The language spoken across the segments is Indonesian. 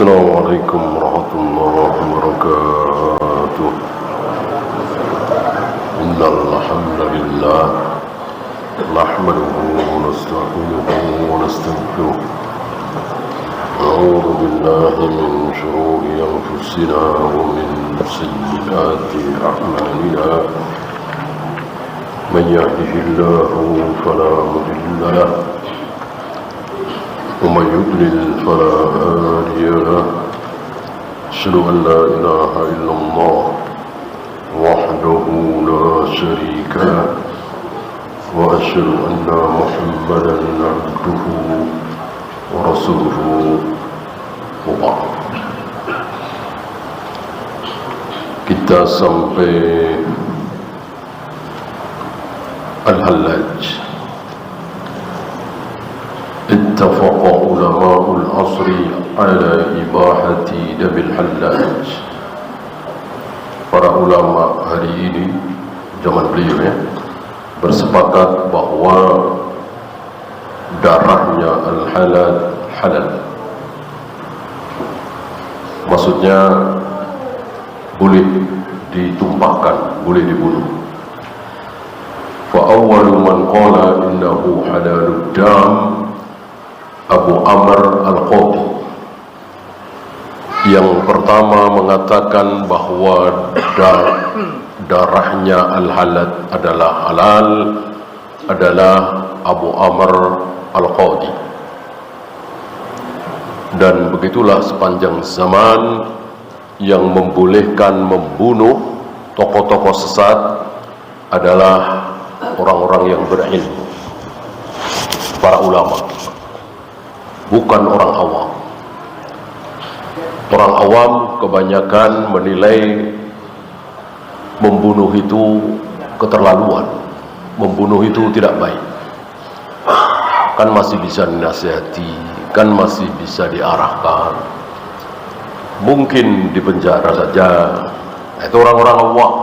Assalamualaikum warahmatullahi wabarakatuh. Innal hamdalillah nahmaduhu wa nasta'inuhu wa nastaghfiruh. A'udzu billahi min shururi anfusina wa min sayyiati a'malina. Man yahdihillahu fala mudilla lahu ومن يضلل فلا هادي له. أشهد أن لا إله إلا الله وحده لا شريك له وأشهد أن محمدا عبده ورسوله وبعد. Kita sampai Al-Hallaj. اتفق علماء العصر على إباحة دم الحلاج. Para ulama hari ini, zaman beliau ya, bersepakat bahwa darahnya al-halal halal. Maksudnya boleh ditumpahkan, boleh dibunuh. Fa awwalu man qala innahu halalud dam Abu Amr Al-Qadi. Yang pertama mengatakan bahwa darahnya Al-Halal adalah halal adalah Abu Amr Al-Qadi. Dan begitulah sepanjang zaman yang membolehkan membunuh tokoh-tokoh sesat adalah orang-orang yang berilmu, para ulama, bukan orang awam. Orang awam kebanyakan menilai membunuh itu keterlaluan, membunuh itu tidak baik. Kan masih bisa dinasihati, kan masih bisa diarahkan, mungkin dipenjara saja. Itu orang-orang awam.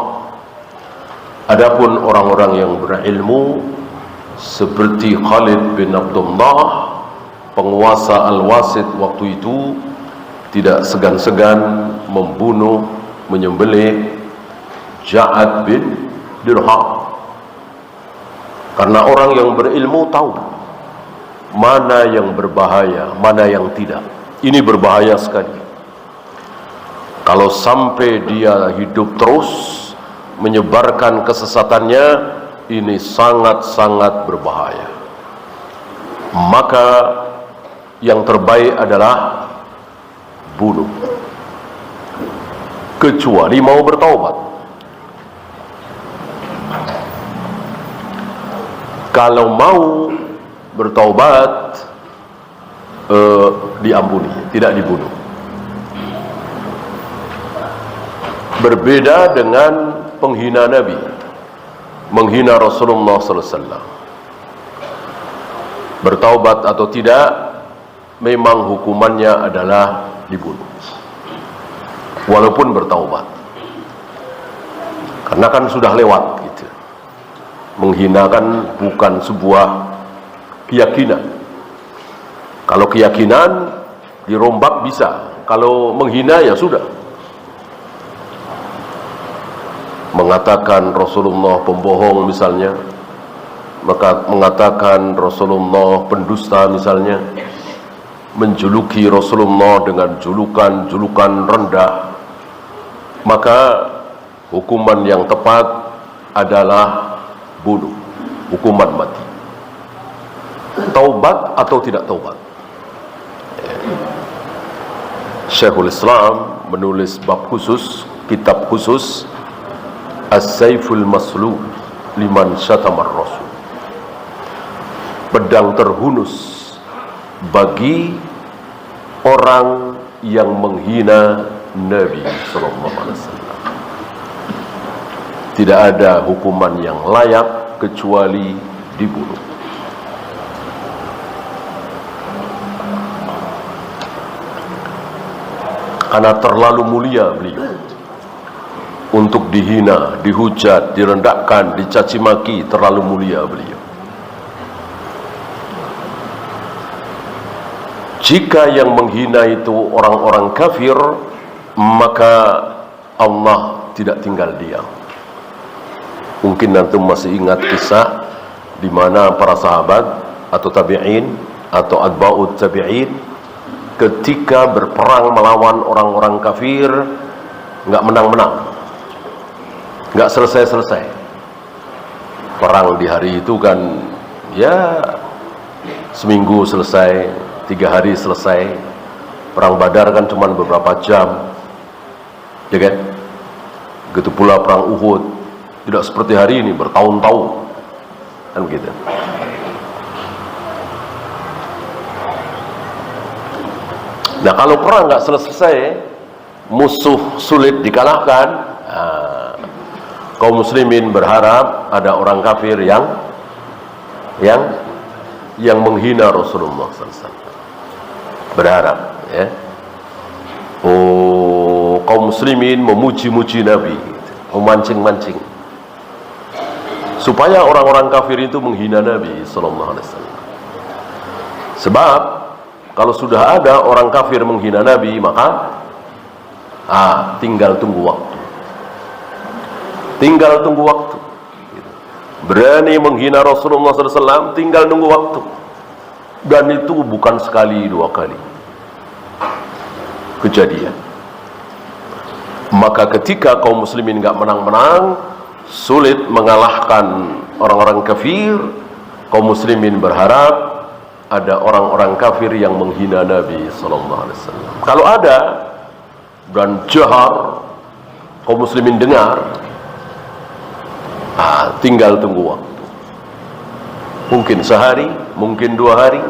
Adapun orang-orang yang berilmu seperti Khalid bin Abdullah, penguasa Al-Wasit waktu itu, tidak segan-segan membunuh, menyembelih Ja'ad bin Dirham. Karena orang yang berilmu tahu mana yang berbahaya, mana yang tidak. Ini berbahaya sekali. Kalau sampai dia hidup terus menyebarkan kesesatannya, ini sangat-sangat berbahaya. Maka yang terbaik adalah bunuh, kecuali mau bertaubat. Kalau mau bertaubat, diampuni, tidak dibunuh. Berbeda dengan penghina Nabi, menghina Rasulullah SAW. Bertaubat atau tidak, memang hukumannya adalah dibunuh, walaupun bertaubat. Karena kan sudah lewat gitu. Menghina kan bukan sebuah keyakinan. Kalau keyakinan dirombak bisa, kalau menghina ya sudah. Mengatakan Rasulullah pembohong misalnya, maka mengatakan Rasulullah pendusta misalnya, menjuluki Rasulullah dengan julukan rendah, maka hukuman yang tepat adalah bunuh, hukuman mati. Taubat atau tidak taubat. Syekhul Islam menulis bab khusus, kitab khusus, As-Saiful Maslul liman syatamar Rasul. Pedang terhunus bagi orang yang menghina Nabi SAW. Tidak ada hukuman yang layak kecuali dibunuh. Karena terlalu mulia beliau untuk dihina, dihujat, direndahkan, dicaci maki. Terlalu mulia beliau. Jika yang menghina itu orang-orang kafir, maka Allah tidak tinggal diam. Mungkin nanti masih ingat kisah di mana para sahabat atau tabi'in atau atba'ut tabi'in ketika berperang melawan orang-orang kafir nggak menang-menang, nggak selesai-selesai. Perang di hari itu kan ya seminggu selesai, 3 hari selesai. Perang Badar kan cuma beberapa jam, ya kan? Begitu pula perang Uhud, tidak seperti hari ini bertahun-tahun, kan begitu. Nah, kalau perang nggak selesai, musuh sulit dikalahkan. Kaum muslimin berharap ada orang kafir yang menghina Rasulullah SAW. Berharap, ya. Oh, kaum muslimin memuji-muji Nabi, memancing-mancing supaya orang-orang kafir itu menghina Nabi SAW. Sebab kalau sudah ada orang kafir menghina Nabi, maka tinggal tunggu waktu. Tinggal tunggu waktu. Berani menghina Rasulullah SAW, tinggal nunggu waktu. Dan itu bukan sekali 2 kali kejadian. Maka ketika kaum muslimin gak menang-menang, sulit mengalahkan orang-orang kafir, kaum muslimin berharap ada orang-orang kafir yang menghina Nabi SAW. Kalau ada dan jahar, kaum muslimin dengar, tinggal tunggu waktu. Mungkin sehari, mungkin 2 hari,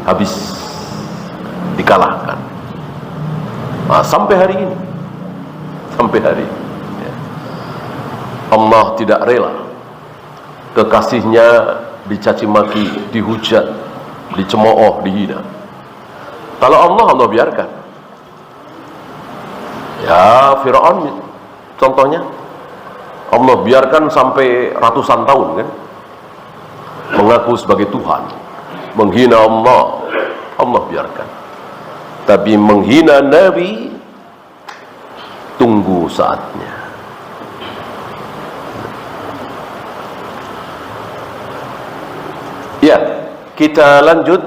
habis dikalahkan. Sampai hari ini, sampai hari ini, ya. Allah tidak rela kekasihnya dicaci maki, dihujat, dicemooh, dihina. Kalau Allah biarkan. Ya, Fir'aun contohnya, Allah biarkan sampai ratusan tahun, kan, mengaku sebagai Tuhan, menghina Allah biarkan. Tapi menghina Nabi, tunggu saatnya. Ya, kita lanjut.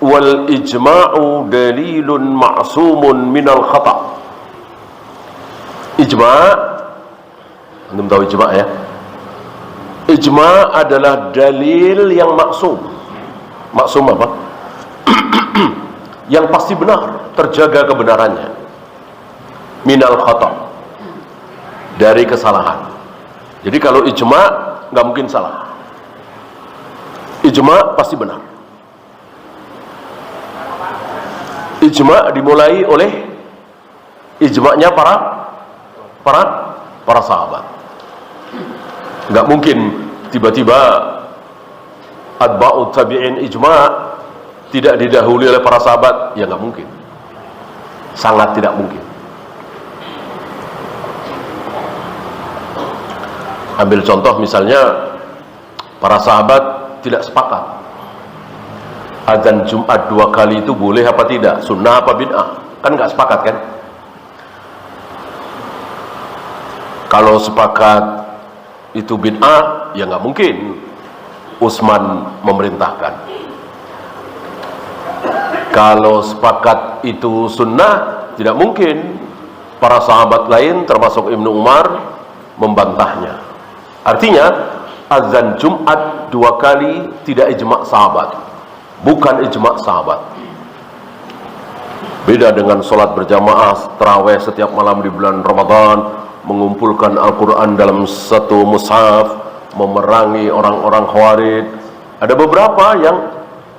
Wal ijma'u dalilun ma'sumun minal khata'. Ijma', antum tahu ijma' ya? Ijma' adalah dalil yang maksum. Maksum apa? Yang pasti benar, terjaga kebenarannya. Minal khata', dari kesalahan. Jadi kalau ijma' nggak mungkin salah. Ijma' pasti benar. Ijma' dimulai oleh ijma'nya para sahabat. Nggak mungkin tiba-tiba atba'ut tabi'in ijma' tidak didahului oleh para sahabat. Ya nggak mungkin, sangat tidak mungkin. Ambil contoh misalnya, para sahabat tidak sepakat azan Jumat 2 kali itu boleh apa tidak, sunnah apa bid'ah, kan nggak sepakat kan? Kalau sepakat itu bid'ah, ya nggak mungkin Utsman memerintahkan. Kalau sepakat itu sunnah, tidak mungkin para sahabat lain termasuk Ibnu Umar membantahnya. Artinya azan Jumat 2 kali tidak ijma' sahabat, bukan ijma' sahabat. Beda dengan sholat berjamaah tarawih setiap malam di bulan Ramadan, mengumpulkan Al-Quran dalam satu mushaf, memerangi orang-orang Khawarij. Ada beberapa yang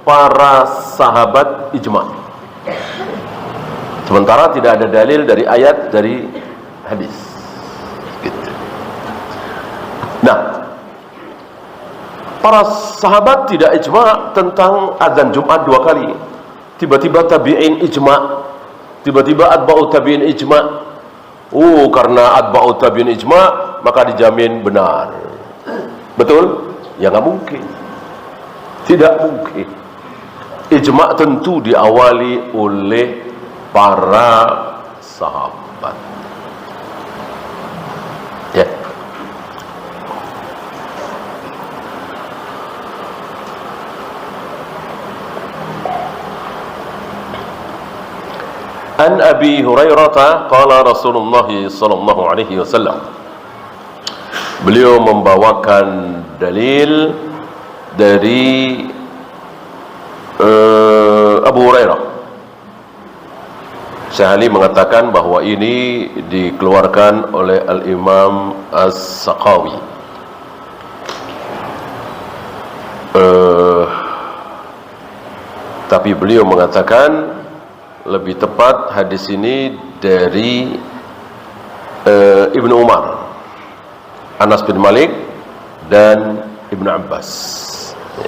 para sahabat ijma', sementara tidak ada dalil dari ayat, dari hadis gitu. Nah, para sahabat tidak ijma' tentang azan Jumat 2 kali. Tiba-tiba tabi'in ijma', tiba-tiba atba'ut tabi'in ijma'. Karena atba'ut tabi'in ijma', maka dijamin benar. Betul? Ya nggak mungkin. Tidak mungkin. ijma' tentu diawali oleh para sahabat. Ya. An Abi Hurairah qala Rasulullah sallallahu alaihi wasallam, beliau membawakan dalil dari Abu Hurairah. Syahli mengatakan bahwa ini dikeluarkan oleh Al-Imam As-Saqawi. Tapi beliau mengatakan lebih tepat hadis ini dari Ibnu Umar, Anas bin Malik dan Ibnu Abbas,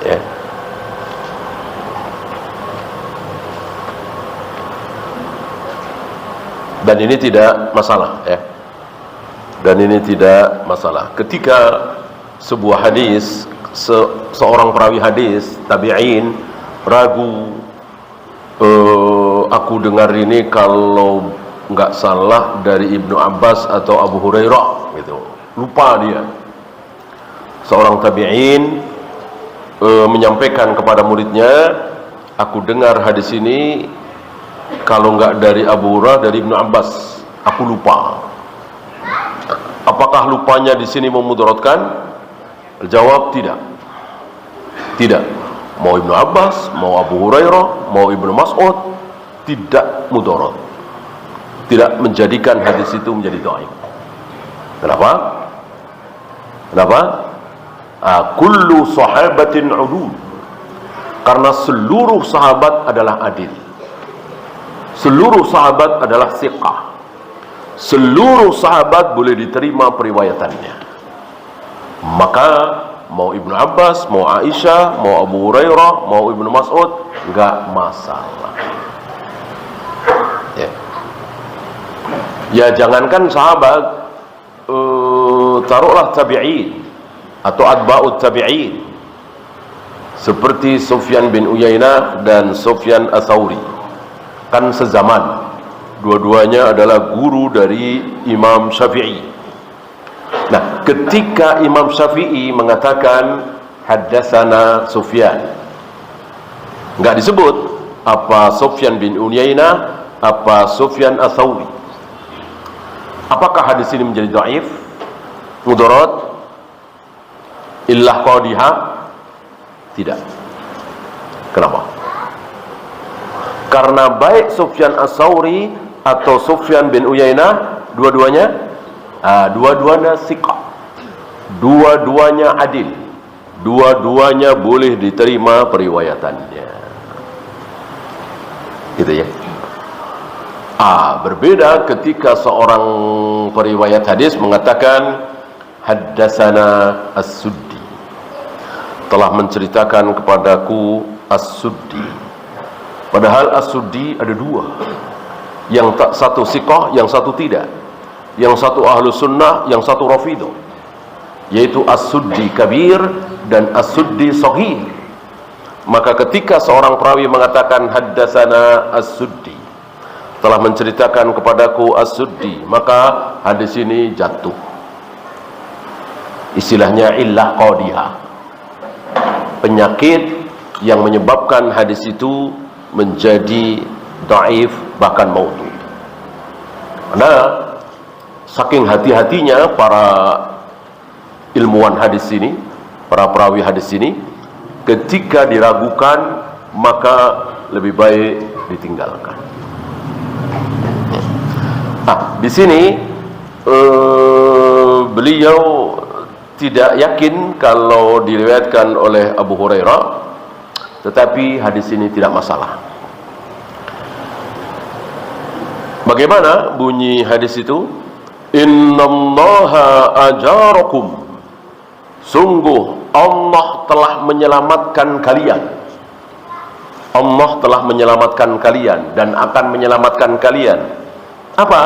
ya. Dan ini tidak masalah, ya. Dan ini tidak masalah. Ketika sebuah hadis, seorang perawi hadis tabi'in ragu, aku dengar ini kalau nggak salah dari Ibnu Abbas atau Abu Hurairah, gitu. Lupa dia. Seorang tabi'in menyampaikan kepada muridnya, aku dengar hadis ini kalau nggak dari Abu Hurairah, dari Ibnu Abbas, aku lupa. Apakah lupanya di sini memudaratkan? Jawab tidak. Tidak. Mau Ibnu Abbas, mau Abu Hurairah, mau Ibnu Mas'ud, tidak mudarat. Tidak menjadikan hadis itu menjadi dhaif. Kenapa? Kenapa? Kullu sahabatin udul. Karena seluruh sahabat adalah adil. Seluruh sahabat adalah siqah. Seluruh sahabat boleh diterima periwayatannya. Maka mau Ibnu Abbas, mau Aisyah, mau Abu Hurairah, mau Ibnu Mas'ud, enggak masalah. Ya, ya jangankan sahabat, taruhlah tabi'in atau atba'ut tabi'in seperti Sufyan bin Uyainah dan Sufyan Ats-Tsauri, kan sezaman. Dua-duanya adalah guru dari Imam Syafi'i. Nah, ketika Imam Syafi'i mengatakan haddatsana Sufyan, enggak disebut apa Sufyan bin Uyainah, apa Sufyan Ats-Tsauri. Apakah hadis ini menjadi dhaif, mudarat, illah qadhiha? Tidak. Kenapa? Karena baik Sufyan Ats-Tsauri atau Sufyan bin Uyainah, dua-duanya siqah, dua-duanya adil, dua-duanya boleh diterima periwayatannya, gitu ya. Berbeda ketika seorang periwayat hadis mengatakan haddatsana As-Suddi, telah menceritakan kepadaku As-Suddi. Padahal As-Suddi ada dua, yang satu siqah, yang satu tidak, yang satu ahlu sunnah, yang satu rafidah, yaitu As-Suddi kabir dan As-Suddi shaghir. Maka ketika seorang perawi mengatakan haddatsana As-Suddi, telah menceritakan kepadaku As-Suddi, maka hadis ini jatuh, istilahnya illah qadhiha, penyakit yang menyebabkan hadis itu menjadi dhaif, bahkan maudhu. Karena saking hati-hatinya para ilmuwan hadis ini, para perawi hadis ini, ketika diragukan maka lebih baik ditinggalkan. Di sini beliau tidak yakin kalau diriwayatkan oleh Abu Hurairah, tetapi hadis ini tidak masalah. Bagaimana bunyi hadis itu? Innallaha ajarakum, sungguh Allah telah menyelamatkan kalian. Allah telah menyelamatkan kalian dan akan menyelamatkan kalian. Apa?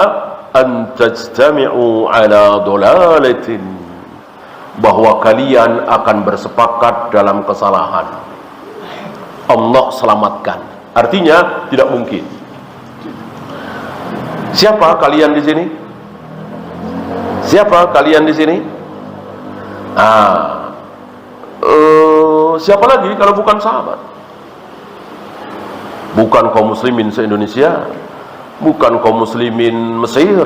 An tajtami'u ala dolalatin, bahwa kalian akan bersepakat dalam kesalahan. Allah selamatkan. Artinya tidak mungkin. Siapa kalian di sini? Siapa kalian di sini? Siapa lagi kalau bukan sahabat? Bukan kaum muslimin se-Indonesia, bukan kaum muslimin Mesir,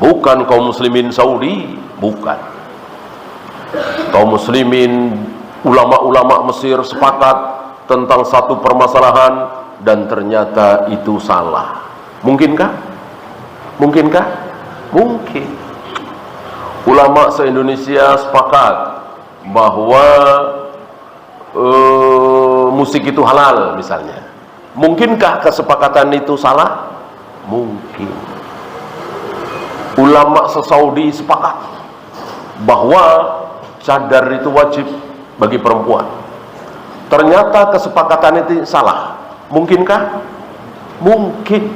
bukan kaum muslimin Saudi, bukan. Kaum muslimin, ulama-ulama Mesir sepakat tentang satu permasalahan dan ternyata itu salah. Mungkinkah? Mungkinkah? Mungkin. Ulama se-Indonesia sepakat bahwa musik itu halal misalnya. Mungkinkah kesepakatan itu salah? Mungkin. Ulama se-Saudi sepakat bahwa cadar itu wajib bagi perempuan. Ternyata kesepakatan itu salah. Mungkinkah? Mungkin.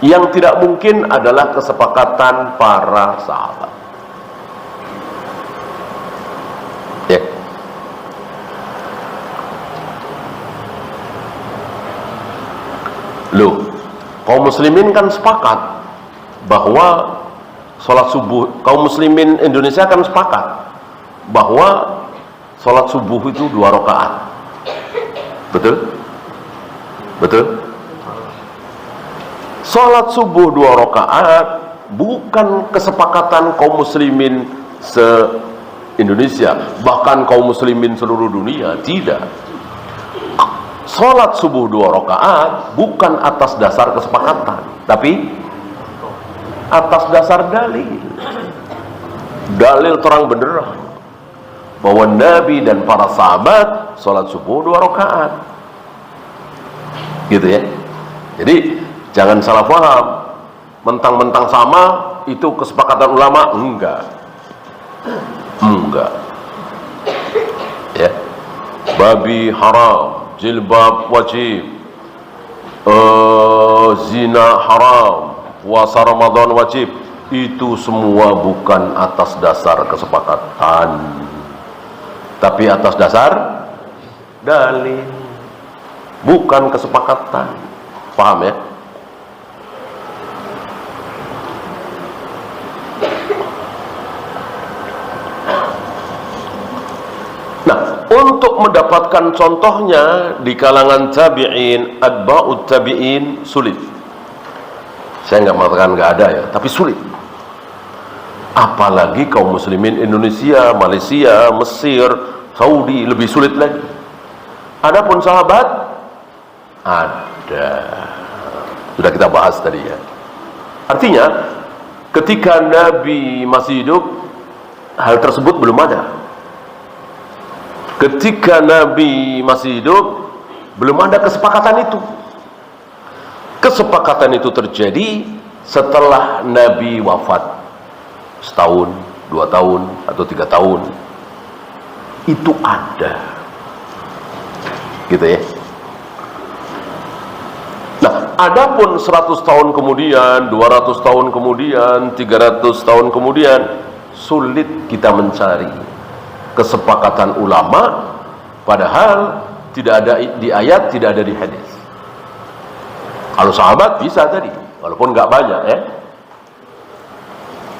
Yang tidak mungkin adalah kesepakatan para sahabat. Ya. Loh, kaum muslimin kan sepakat bahwa sholat subuh, kaum muslimin Indonesia kan sepakat bahwa sholat subuh itu 2 rakaat. Betul? Betul? Sholat subuh 2 rakaat bukan kesepakatan kaum muslimin se-Indonesia, bahkan kaum muslimin seluruh dunia, tidak. Sholat subuh 2 rakaat bukan atas dasar kesepakatan, tapi atas dasar dalil. Dalil terang benderang bahwa Nabi dan para sahabat sholat subuh 2 rakaat, gitu ya. Jadi jangan salah paham, mentang-mentang sama itu kesepakatan ulama. Enggak ya. Babi haram, jilbab wajib, zina haram, puasa Ramadan wajib, itu semua bukan atas dasar kesepakatan, tapi atas dasar dalil, bukan kesepakatan. Paham ya? Untuk mendapatkan contohnya di kalangan tabi'in, atba'ut tabi'in, sulit. Saya nggak mengatakan nggak ada ya, tapi sulit. Apalagi kaum muslimin Indonesia, Malaysia, Mesir, Saudi, lebih sulit lagi. Adapun sahabat, ada. Sudah kita bahas tadi ya. Artinya, ketika Nabi masih hidup, hal tersebut belum ada. Ketika Nabi masih hidup, belum ada kesepakatan itu. Kesepakatan itu terjadi setelah Nabi wafat, setahun, 2 tahun, atau 3 tahun. Itu ada, gitu ya. Nah, adapun 100 tahun kemudian, 200 tahun kemudian, 300 tahun kemudian, sulit kita mencari kesepakatan ulama, padahal tidak ada di ayat, tidak ada di hadis. Kalau sahabat bisa tadi, walaupun nggak banyak ya.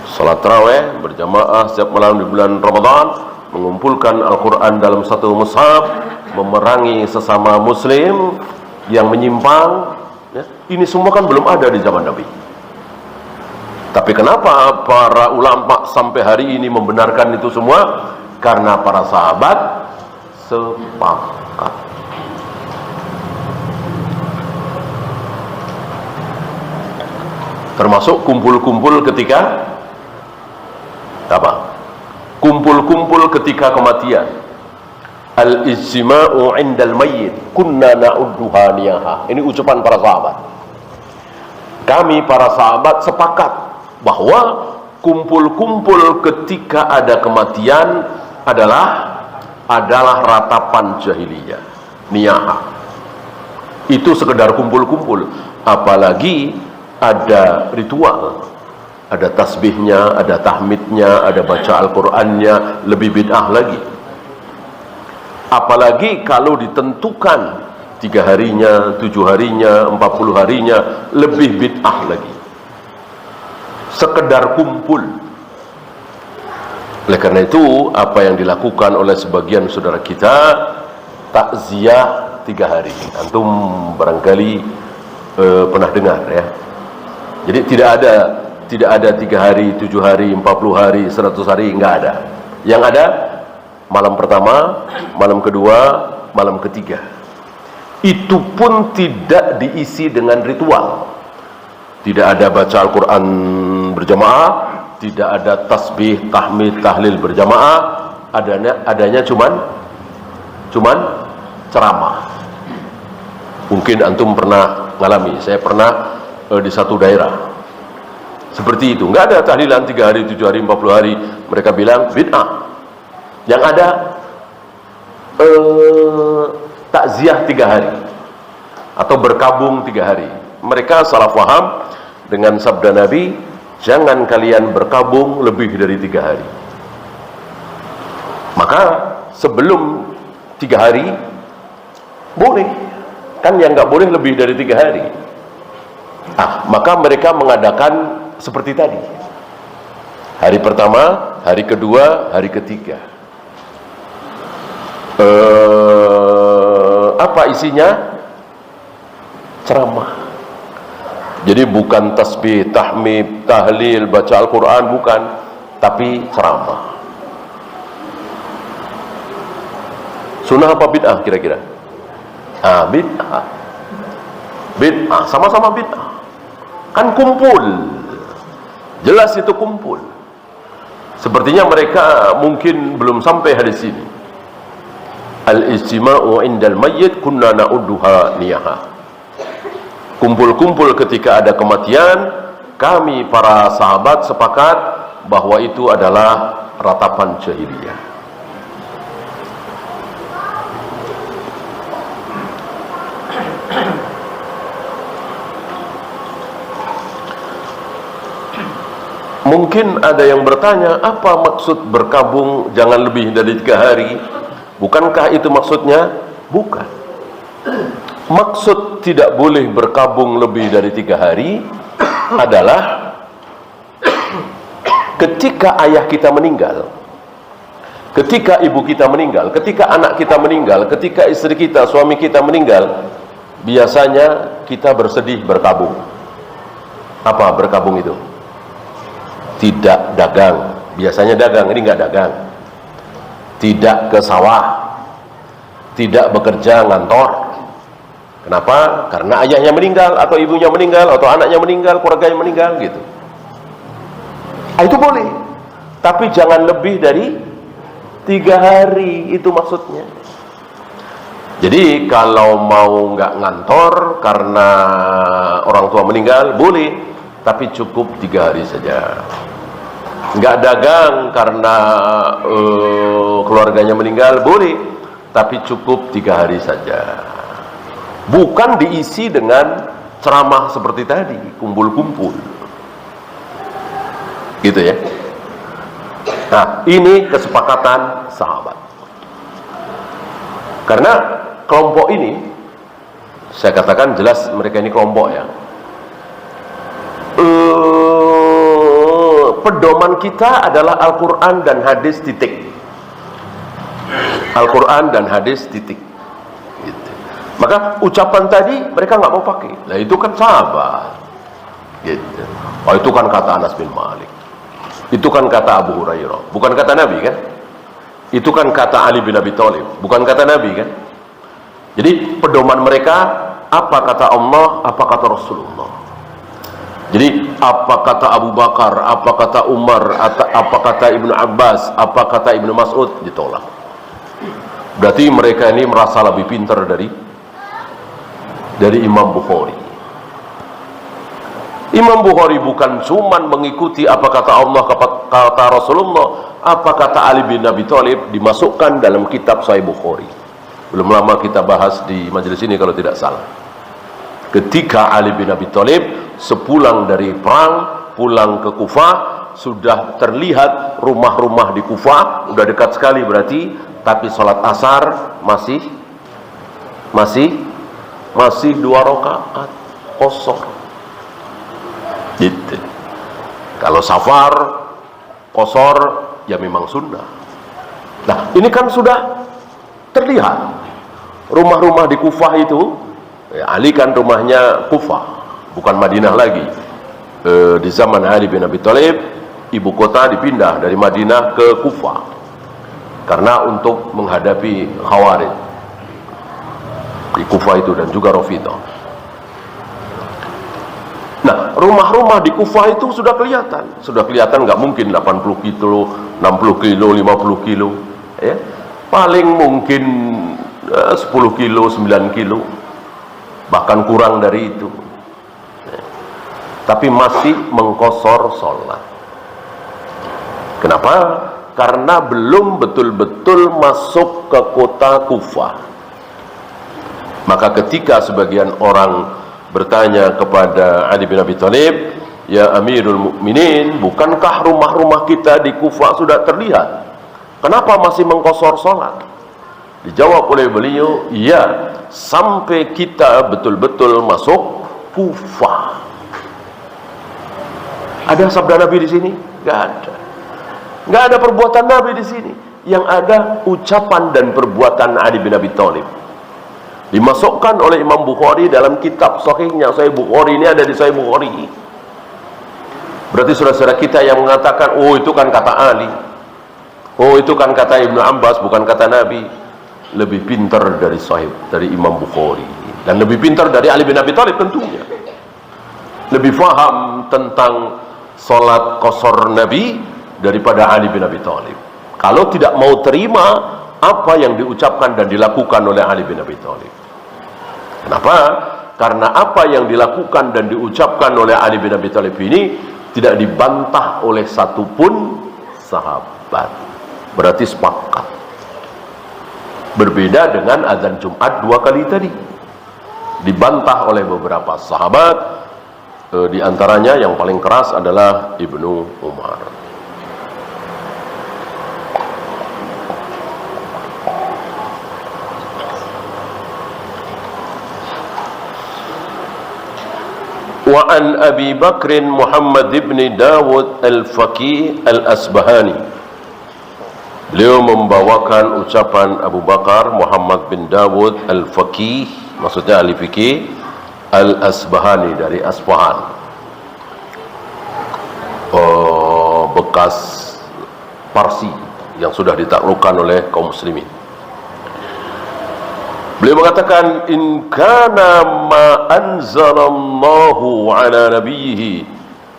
Salat tarawih berjamaah setiap malam di bulan Ramadan, mengumpulkan Al-Quran dalam satu mushaf, memerangi sesama muslim yang menyimpang ya. Ini semua kan belum ada di zaman Nabi. Tapi kenapa para ulama sampai hari ini membenarkan itu semua? Karena para sahabat sepakat. Termasuk kumpul-kumpul ketika apa? Kumpul-kumpul ketika kematian. Al-ijtima'u 'indal mayyit kunna na'udduha niyaha. Ini ucapan para sahabat. Kami para sahabat sepakat bahwa kumpul-kumpul ketika ada kematian adalah ratapan jahiliyah, niyaha. Itu sekedar kumpul-kumpul, apalagi ada ritual, ada tasbihnya, ada tahmidnya, ada baca Al-Qur'annya, lebih bid'ah lagi. Apalagi kalau ditentukan 3 harinya, 7 harinya, 40 harinya, lebih bid'ah lagi. Sekedar kumpul. Oleh karena itu, apa yang dilakukan oleh sebagian saudara kita, takziah 3 hari. Antum barangkali pernah dengar ya. Jadi tidak ada 3 hari, 7 hari, 40 hari, 100 hari, enggak ada. Yang ada malam pertama, malam kedua, malam ketiga. Itu pun tidak diisi dengan ritual. Tidak ada baca Al-Quran berjamaah, tidak ada tasbih, tahmid, tahlil berjamaah. Adanya cuman ceramah. Mungkin antum pernah ngalami, saya pernah di satu daerah seperti itu. Nggak ada tahlilan 3 hari, 7 hari, 40 hari. Mereka bilang bid'ah. Yang ada takziah 3 hari atau berkabung 3 hari. Mereka salah faham dengan sabda Nabi, jangan kalian berkabung lebih dari 3 hari. Maka sebelum 3 hari boleh, kan yang nggak boleh lebih dari 3 hari. Maka mereka mengadakan seperti tadi. Hari pertama, hari kedua, hari ketiga. Apa isinya? Ceramah. Jadi bukan tasbih, tahmid, tahlil, baca Al-Quran, bukan, tapi ceramah. Sunnah apa bid'ah kira-kira? Bid'ah. Bid'ah, sama-sama bid'ah. Kan kumpul. Jelas itu kumpul. Sepertinya mereka mungkin belum sampai hadis ini. Al-ijtima'u indal mayyit kunna na'udduha niyaha. Kumpul-kumpul ketika ada kematian, kami para sahabat sepakat bahwa itu adalah ratapan jahiliyah. Mungkin ada yang bertanya, apa maksud berkabung jangan lebih dari 3 hari? Bukankah itu maksudnya? Bukan. Maksud tidak boleh berkabung lebih dari 3 hari adalah ketika ayah kita meninggal, ketika ibu kita meninggal, ketika anak kita meninggal, ketika istri kita, suami kita meninggal, biasanya kita bersedih berkabung. Apa berkabung itu? Tidak dagang, biasanya dagang, ini enggak dagang. Tidak ke sawah, tidak bekerja ngantor. Kenapa? Karena ayahnya meninggal, atau ibunya meninggal, atau anaknya meninggal, keluarganya meninggal, gitu. Itu boleh, tapi jangan lebih dari 3 hari, itu maksudnya. Jadi kalau mau nggak ngantor karena orang tua meninggal, boleh, tapi cukup 3 hari saja. Nggak dagang karena keluarganya meninggal, boleh, tapi cukup 3 hari saja. Bukan diisi dengan ceramah seperti tadi, kumpul-kumpul, gitu ya. Nah, ini kesepakatan sahabat. Karena kelompok ini, saya katakan jelas mereka ini kelompok ya. Pedoman kita adalah Al-Quran dan hadis, titik. Al-Quran dan hadis, titik. Gitu. Maka ucapan tadi mereka nggak mau pakai. Nah itu kan sahabat. Gitu. Oh itu kan kata Anas bin Malik. Itu kan kata Abu Hurairah. Bukan kata Nabi kan? Itu kan kata Ali bin Abi Thalib. Bukan kata Nabi kan? Jadi pedoman mereka, apa kata Allah, apa kata Rasulullah. Jadi apa kata Abu Bakar, apa kata Umar, apa kata Ibnu Abbas, apa kata Ibnu Mas'ud, ditolak. Berarti mereka ini merasa lebih pintar dari Imam Bukhari. Imam Bukhari bukan cuman mengikuti apa kata Allah, apa kata Rasulullah, apa kata Ali bin Abi Thalib, dimasukkan dalam kitab Sahih Bukhari. Belum lama kita bahas di majelis ini kalau tidak salah. Ketika Ali bin Abi Thalib sepulang dari perang, pulang ke Kufah, sudah terlihat rumah-rumah di Kufah, udah dekat sekali berarti, tapi sholat asar masih masih 2 rakaat qasar. Gitu. Kalau safar qasar ya memang sunnah. Nah, ini kan sudah terlihat rumah-rumah di Kufah itu, ya, Ali kan rumahnya Kufah, bukan Madinah lagi. Di zaman Ali bin Abi Thalib, ibu kota dipindah dari Madinah ke Kufah karena untuk menghadapi Khawarij di Kufah itu dan juga Rafidhah. Nah, rumah-rumah di Kufah itu sudah kelihatan nggak mungkin 80 kilo, 60 kilo, 50 kilo, ya. Paling mungkin 10 kilo, 9 kilo, bahkan kurang dari itu. Tapi masih mengqasar sholat. Kenapa? Karena belum betul-betul masuk ke kota Kufah. Maka ketika sebagian orang bertanya kepada Ali bin Abi Thalib, "Ya Amirul Mukminin, bukankah rumah-rumah kita di Kufah sudah terlihat? Kenapa masih mengqasar sholat?" Dijawab oleh beliau, "Iya, sampai kita betul-betul masuk Kufah." Ada sabda Nabi di sini? Nggak ada. Nggak ada perbuatan Nabi di sini. Yang ada ucapan dan perbuatan Ali bin Abi Thalib. Dimasukkan oleh Imam Bukhari dalam kitab sahihnya. Sahih Bukhari ini ada di Sahih Bukhari. Berarti saudara-saudara kita yang mengatakan, oh itu kan kata Ali, oh itu kan kata Ibnu Abbas, bukan kata Nabi, lebih pintar dari Sahih, dari Imam Bukhari, dan lebih pintar dari Ali bin Abi Thalib tentunya. Lebih faham tentang salat qasar Nabi daripada Ali bin Abi Thalib. Kalau tidak mau terima apa yang diucapkan dan dilakukan oleh Ali bin Abi Thalib. Kenapa? Karena apa yang dilakukan dan diucapkan oleh Ali bin Abi Thalib ini tidak dibantah oleh satupun sahabat. Berarti sepakat. Berbeda dengan azan Jumat 2 kali tadi. Dibantah oleh beberapa sahabat. Di antaranya yang paling keras adalah Ibnu Umar. Wa an Abi Bakr Muhammad ibn Dawud al-Faqih al-Asbahani. Beliau membawakan ucapan Abu Bakar Muhammad bin Dawud al-Faqih, maksudnya ahli fikih, al-Asbahani dari Asbahan, bekas Parsi yang sudah ditaklukkan oleh kaum muslimin. Beliau mengatakan, in kana ma anzalallahu ala nabiyhi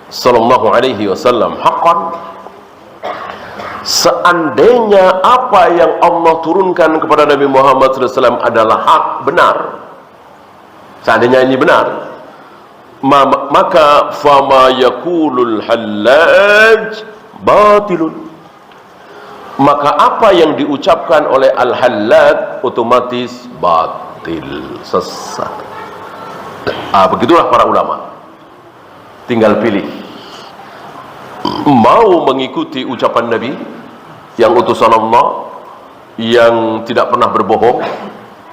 sallallahu alaihi wasallam haqqan, seandainya apa yang Allah turunkan kepada Nabi Muhammad SAW adalah hak, benar, seandainya ini benar, maka fama yakulul hallaj batilun, maka apa yang diucapkan oleh al-hallaj otomatis batil, sesat. Begitulah para ulama, tinggal pilih mau mengikuti ucapan Nabi yang utusan Allah, yang tidak pernah berbohong,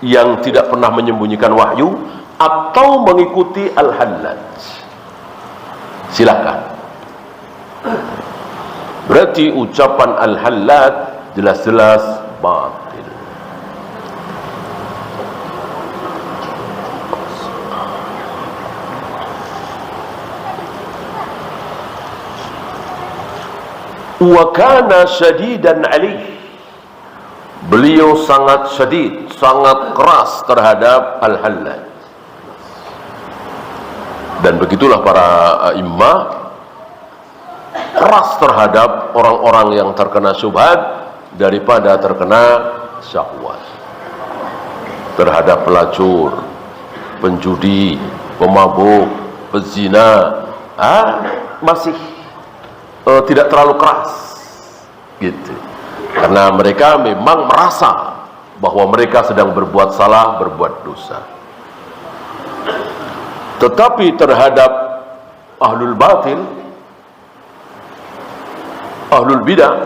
yang tidak pernah menyembunyikan wahyu, atau mengikuti al-hallaj. Silakan. Berarti ucapan al-hallaj jelas-jelas batil. Wa kana syadidan alaih, beliau sangat syadid, sangat keras terhadap al-hallaj. Dan begitulah para imam, keras terhadap orang-orang yang terkena syubhat daripada terkena syahwat. Terhadap pelacur, penjudi, pemabuk, pezina, masih tidak terlalu keras gitu. Karena mereka memang merasa bahwa mereka sedang berbuat salah, berbuat dosa. Tetapi terhadap ahlul batil, ahlul bidah,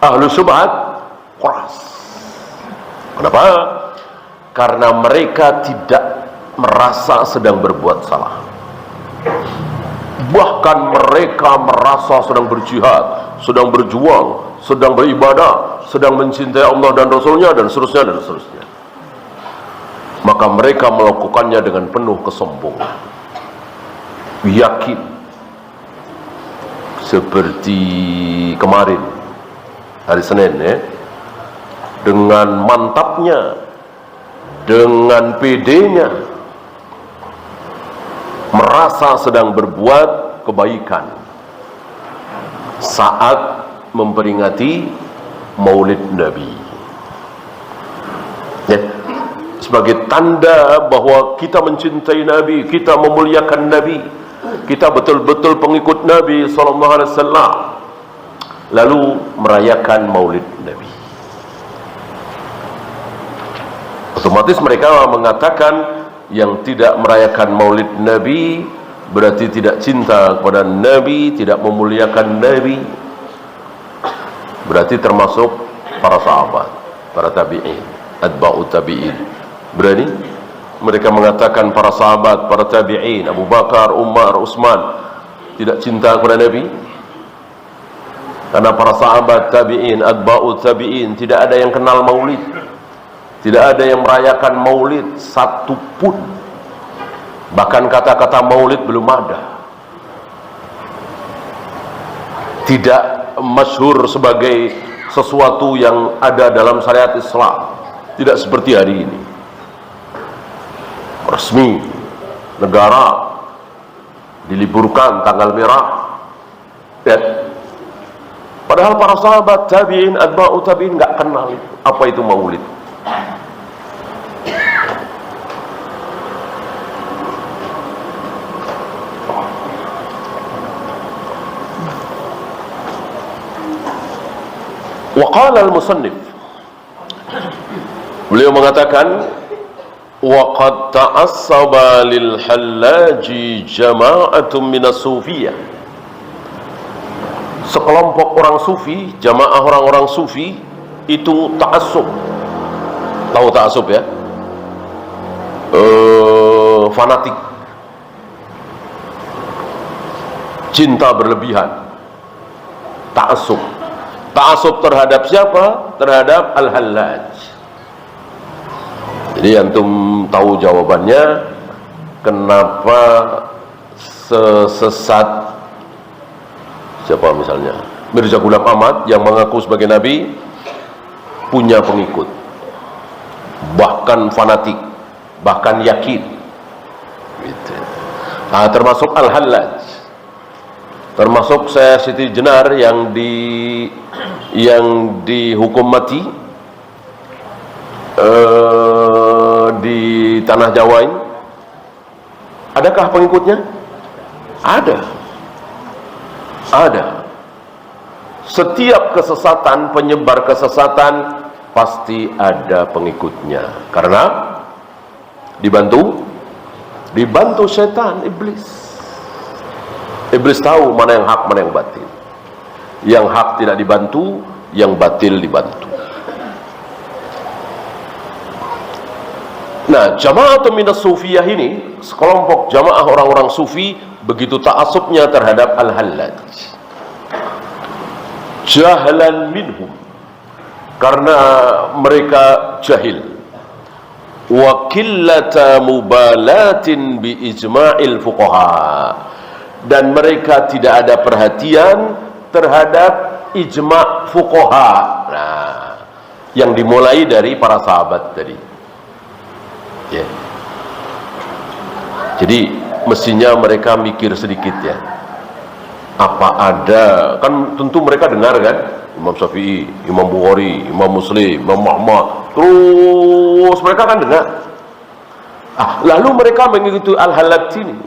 ahlul syubhat, keras. Kenapa? Karena mereka tidak merasa sedang berbuat salah. Bahkan mereka merasa sedang berjihad, sedang berjuang, sedang beribadah, sedang mencintai Allah dan Rasulnya, dan seterusnya dan seterusnya. Maka mereka melakukannya dengan penuh kesombongan, yakin. Seperti kemarin hari Senin ya, dengan mantapnya, dengan pedenya, merasa sedang berbuat kebaikan saat memperingati Maulid Nabi ya, sebagai tanda bahwa kita mencintai Nabi, kita memuliakan Nabi, kita betul-betul pengikut Nabi SAW, lalu merayakan Maulid Nabi. Otomatis mereka mengatakan yang tidak merayakan Maulid Nabi berarti tidak cinta kepada Nabi, tidak memuliakan Nabi. Berarti termasuk para sahabat, para tabi'in, atba'ut tabi'in. Berani mereka mengatakan para sahabat, para tabi'in, Abu Bakar, Umar, Utsman tidak cinta kepada Nabi? Karena para sahabat, tabi'in, atba'ut tabi'in tidak ada yang kenal Maulid, tidak ada yang merayakan Maulid satu pun. Bahkan kata-kata Maulid belum ada, tidak masyhur sebagai sesuatu yang ada dalam syariat Islam. Tidak seperti hari ini, resmi negara diliburkan tanggal merah ya. Padahal para sahabat, tabi'in, atba'ut tabi'in nggak kenal apa itu Maulid. Wa qala al-musannif, beliau mengatakan, wa qad ta'assaba lil hallaji jama'atun minas sufiyah. Sekelompok orang sufi, jamaah orang-orang sufi itu ta'assub. Tahu ta'assub ya? Fanatik, cinta berlebihan, ta'assub. Ta'assub terhadap siapa? Terhadap Al-Hallaj. Jadi antum tahu jawabannya kenapa sesat siapa misalnya Mirza Ghulam Ahmad yang mengaku sebagai nabi punya pengikut, bahkan fanatik, bahkan yakin gitu. Nah, termasuk Al-Hallaj, termasuk Syekh Siti Jenar yang dihukum mati di tanah Jawa ini. Adakah pengikutnya? Ada. Setiap kesesatan, penyebar kesesatan pasti ada pengikutnya, karena dibantu setan, iblis. Iblis tahu mana yang hak, mana yang batil. Yang hak tidak dibantu, yang batil dibantu. Nah, jama'atun minas sufiyah ini, sekelompok jamaah orang-orang sufi begitu ta'assubnya terhadap Al-Hallaj. Jahlan minhum, karena mereka jahil. Wa qillata mubalatin bi ijma'il fuqaha, dan mereka tidak ada perhatian terhadap ijma' fuqaha. Nah, yang dimulai dari para sahabat tadi. Ya. Jadi mestinya mereka mikir sedikit ya. Apa ada, kan tentu mereka dengar kan, Imam Syafi'i, Imam Bukhari, Imam Muslim, Imam Muhammad, terus mereka kan dengar. Lalu mereka mengikuti Al-Hallaj ini,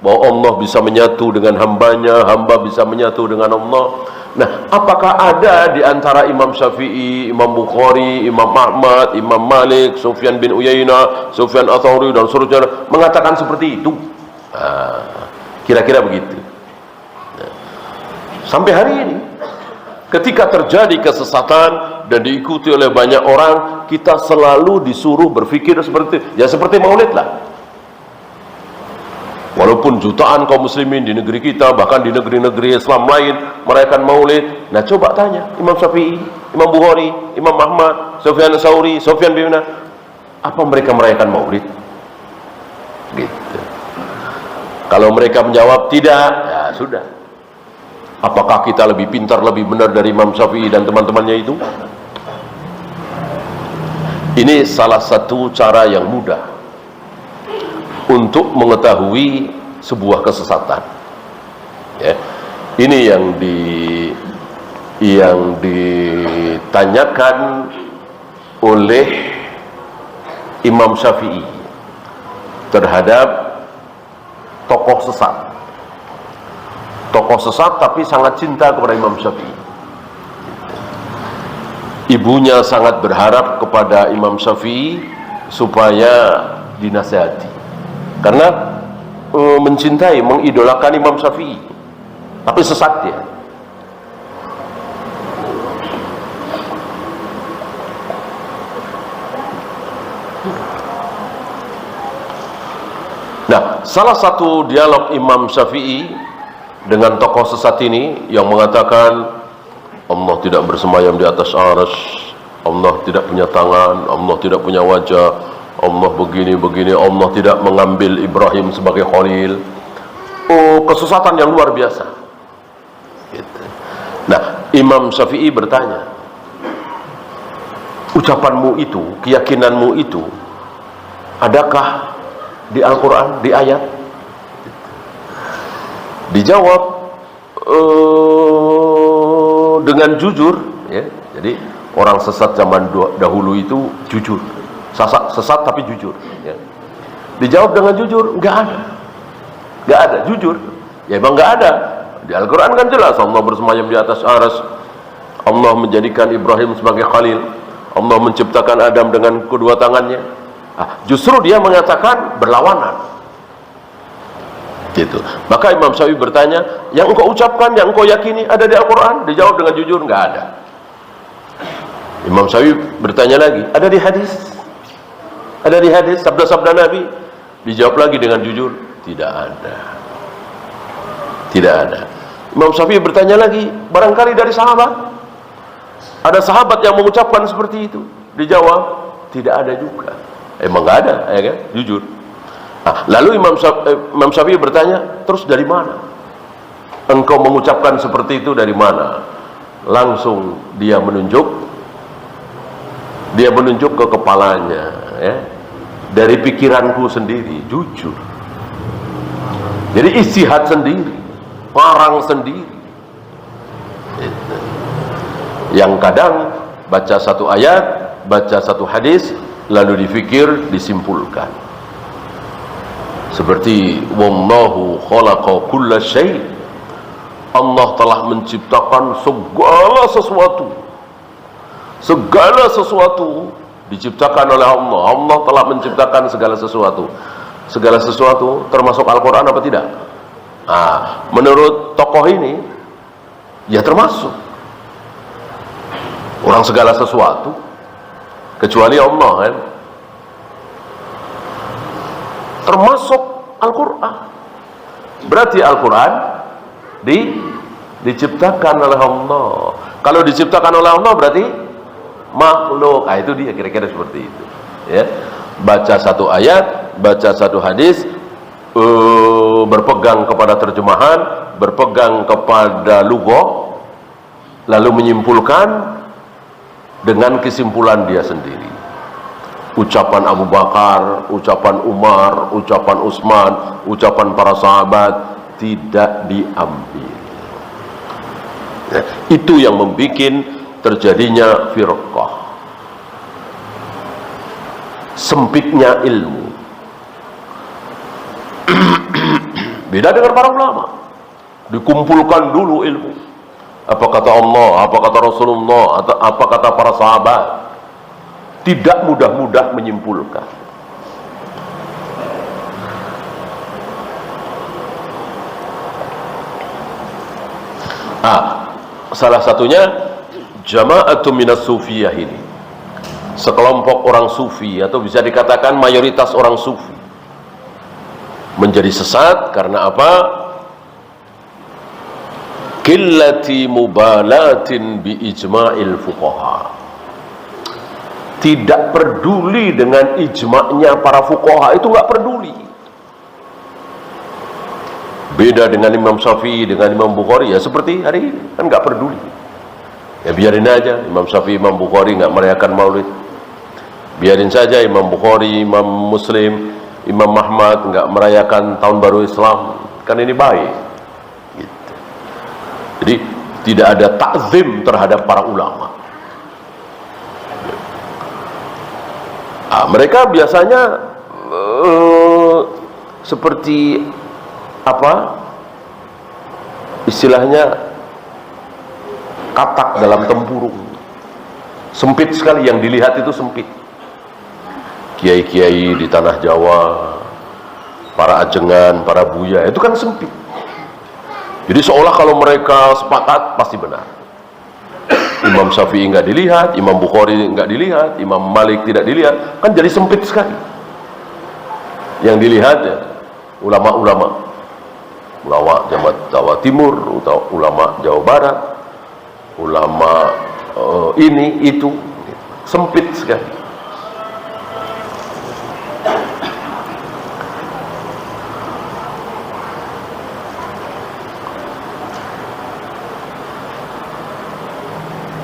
bahwa Allah bisa menyatu dengan hambanya, hamba bisa menyatu dengan Allah. Nah, apakah ada di antara Imam Syafi'i, Imam Bukhari, Imam Ahmad, Imam Malik, Sufyan bin Uyainah, Sufyan Ats-Tsauri dan seterusnya mengatakan seperti itu? Kira-kira begitu. Sampai hari ini, ketika terjadi kesesatan dan diikuti oleh banyak orang, kita selalu disuruh berpikir seperti Maulid lah. Walaupun jutaan kaum muslimin di negeri kita, bahkan di negeri-negeri Islam lain merayakan maulid. Nah coba tanya Imam Syafi'i, Imam Bukhari, Imam Ahmad, Sufyan Tsauri, Sufyan bin Uyainah, apa mereka merayakan maulid? Gitu. Kalau mereka menjawab tidak, ya sudah. Apakah kita lebih pintar, lebih benar dari Imam Syafi'i dan teman-temannya itu? Ini salah satu cara yang mudah untuk mengetahui sebuah kesesatan. Ya. Ini yang ditanyakan oleh Imam Syafi'i terhadap tokoh sesat. Tokoh sesat tapi sangat cinta kepada Imam Syafi'i. Ibunya sangat berharap kepada Imam Syafi'i supaya dinasihati. Karena mencintai, mengidolakan Imam Syafi'i, tapi sesat dia. Nah, salah satu dialog Imam Syafi'i dengan tokoh sesat ini yang mengatakan Allah tidak bersemayam di atas arsy, Allah tidak punya tangan, Allah tidak punya wajah, Allah begini-begini, Allah tidak mengambil Ibrahim sebagai khalil. Oh, kesesatan yang luar biasa. Gitu. Nah, Imam Syafi'i bertanya, ucapanmu itu, keyakinanmu itu, adakah di Al-Quran, di ayat? Dijawab dengan jujur. Ya. Jadi orang sesat zaman dahulu itu jujur. Sesat tapi jujur, ya. Dijawab dengan jujur, nggak ada, jujur. Ya emang nggak ada. Di Al-Quran kan jelas Allah bersemayam di atas arsy, Allah menjadikan Ibrahim sebagai khalil, Allah menciptakan Adam dengan kedua tangannya. Justru dia mengatakan berlawanan. Gitu. Maka Imam Syafi'i bertanya, yang engkau ucapkan, yang engkau yakini ada di Al-Quran? Dijawab dengan jujur, nggak ada. Imam Syafi'i bertanya lagi, ada di hadis? Ada di hadis, sabda-sabda Nabi? Dijawab lagi dengan jujur, tidak ada. Tidak ada. Imam Syafi'i bertanya lagi, barangkali dari sahabat? Ada sahabat yang mengucapkan seperti itu? Dijawab, tidak ada juga. Emang nggak ada, ya kan? Jujur. Lalu Imam Syafi'i bertanya, terus dari mana? Engkau mengucapkan seperti itu dari mana? Langsung dia menunjuk ke kepalanya, ya. Dari pikiranku sendiri, jujur. Jadi ijtihad sendiri, parang sendiri. Gitu. Yang kadang baca satu ayat, baca satu hadis, lalu dipikir, disimpulkan. Seperti wallahu khalaqa kulla syai'. Allah telah menciptakan segala sesuatu. Segala sesuatu diciptakan oleh Allah. Allah telah menciptakan segala sesuatu. Segala sesuatu termasuk Al-Quran apa tidak? Menurut tokoh ini, ya termasuk. Orang segala sesuatu, kecuali Allah kan? Termasuk Al-Quran. Berarti Al-Quran diciptakan oleh Allah. Kalau diciptakan oleh Allah berarti makhluk. Itu dia kira-kira seperti itu, ya. Baca satu ayat, baca satu hadis, berpegang kepada terjemahan, berpegang kepada lugha, lalu menyimpulkan dengan kesimpulan dia sendiri. Ucapan Abu Bakar, ucapan Umar, ucapan Utsman, ucapan para sahabat tidak diambil. Ya, itu yang membuat terjadinya firqah, sempitnya ilmu. Beda dengan para ulama, dikumpulkan dulu ilmu. Apa kata Allah, apa kata Rasulullah, atau apa kata para sahabat. Tidak mudah-mudah menyimpulkan. Salah satunya jama'atun minas sufiyah ini, sekelompok orang sufi, atau bisa dikatakan mayoritas orang sufi, menjadi sesat karena apa? Qillati mubalatin bi ijma'il fuqaha. Tidak peduli dengan ijma'nya para fuqaha, itu nggak peduli. Beda dengan Imam Syafi'i, dengan Imam Bukhari, ya seperti hari ini kan nggak peduli. Ya biarin aja Imam Syafi'i, Imam Bukhari nggak merayakan Maulid. Biarin saja Imam Bukhari, Imam Muslim, Imam Ahmad nggak merayakan Tahun Baru Islam. Kan ini baik. Gitu. Jadi tidak ada takzim terhadap para ulama. Nah, mereka biasanya seperti apa? Istilahnya katak dalam tempurung. Sempit sekali, yang dilihat itu sempit. Kiai-kiai di tanah Jawa, para ajengan, para buya, itu kan sempit. Jadi seolah kalau mereka sepakat pasti benar. Imam Syafi'i nggak dilihat, Imam Bukhari nggak dilihat, Imam Malik tidak dilihat, kan jadi sempit sekali. Yang dilihat ya ulama-ulama Jawa Timur, atau ulama Jawa Barat, ulama ini itu, sempit sekali.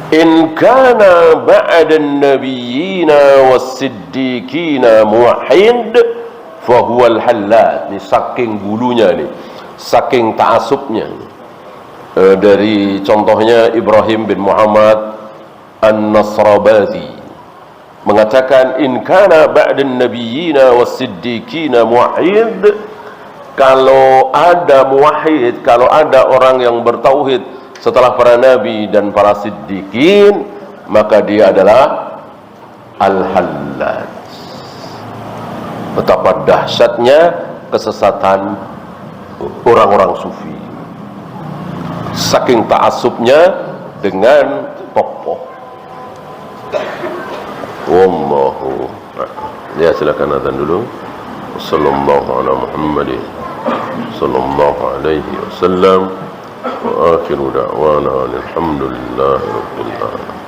In kana ba'da an-nabiyyina was-siddiqina muwahhid fa huwa al-hallat. Ini saking bulunya nih, saking ta'assubnya. Dari contohnya Ibrahim bin Muhammad An-Nasrabadi mengatakan, in kana ba'da an-nabiyyina was-siddiqina muwahhid, kalau ada muwahhid, kalau ada orang yang bertauhid setelah para nabi dan para siddiqin, maka dia adalah al-hallat. Betapa dahsyatnya kesesatan orang-orang sufi, saking ta'assubnya dengan tokoh. Wallahu. Ya, silakan azan dulu. Sallallahu ala Muhammadin sallallahu alaihi wasallam. وآخر دعوانا الحمد لله رب العالمين.